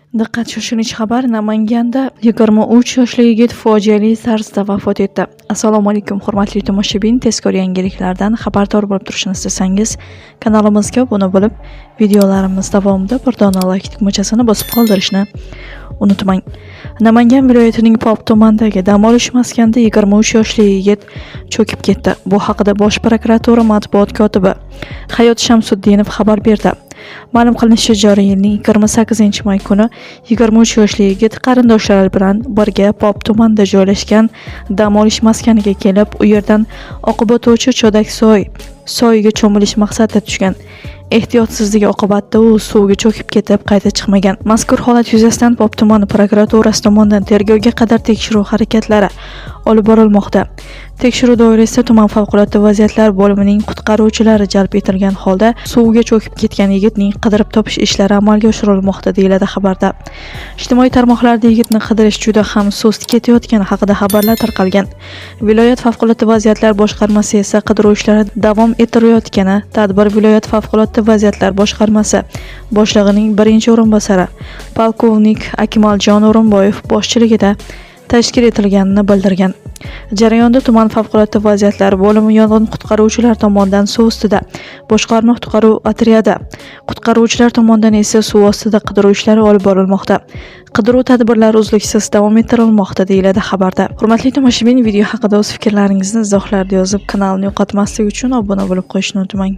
Diqqat, shoshilinch xabar. Namanganda 23 yoshli yigit fojiali tarzda vafot etdi. Assalomu alaykum, hurmatli tomoshabin. Tezkor yangiliklardan xabardor bo'lib turishni istasangiz, kanalimizga obuna bo'lib, videolarimiz davomida bir dona like tugmachasini bosib qoldirishni unutmang. Namangan viloyatining Pop tumanidagi dam olish maskanida 23 yoshli yigit cho'kib ketdi. Bu haqida Bosh prokuratura matbuot kotibi Hayot Shamsuddinov xabar berdi. Ma'lum qilinishicha, joriy yilning 28-may kuni 23 yoshli yigit qarindoshlari bilan birga Pop tumanida joylashgan dam olish maskaniga kelib, u yerdan oqib o'tuvchi Cho'dak soyiga cho'milish maqsadida tushgan. Ehtiyotsizligi oqibatida u suvga cho'kib ketib, qayta chiqmagan. Mazkur holat yuzasidan Pop tumani prokuraturasi tomonidan tergovga qadar tekshiruv harakatlari olib borilmoqda. Tekshiruv doirasida tuman favqulodda vaziyatlar bo'limining qutqaruvchilari jalb etilgan holda suvga cho'kib ketgan yigitning qidirib topish ishlari amalga oshirilmoqda, deyiladi xabarda. Ijtimoiy tarmoqlarda yigitni qidirish juda ham sust ketayotgani haqida xabarlar tarqalgan. Viloyat favqulodda vaziyatlar boshqarmasi esa qidiruv ishlari davom ettirayotgani tadbir viloyat favqulodda vaziyatlar boshqarmasi boshlig'ining birinchi o'rinbosari polkovnik Akmaljon O'rinboyev boshchiligida tashkil etilganini bildirgan. Jarayonda tuman favqulodda vaziyatlar bo'limi yong'in qutqaruvchilar tomonidan suv ustida, boshqarma qutqaruv otryadi qutqaruvchilar tomonidan esa suv ostida qidiruv ishlari olib borilmoqda. Qidiruv tadbirlari uzluksiz davom ettirilmoqda, deyiladi xabarda. Hurmatli tomoshabin, video haqida o'z fikrlaringizni izohlarda yozib, kanalni yo'qotmaslik uchun obuna bo'lib qo'yishni unutmang.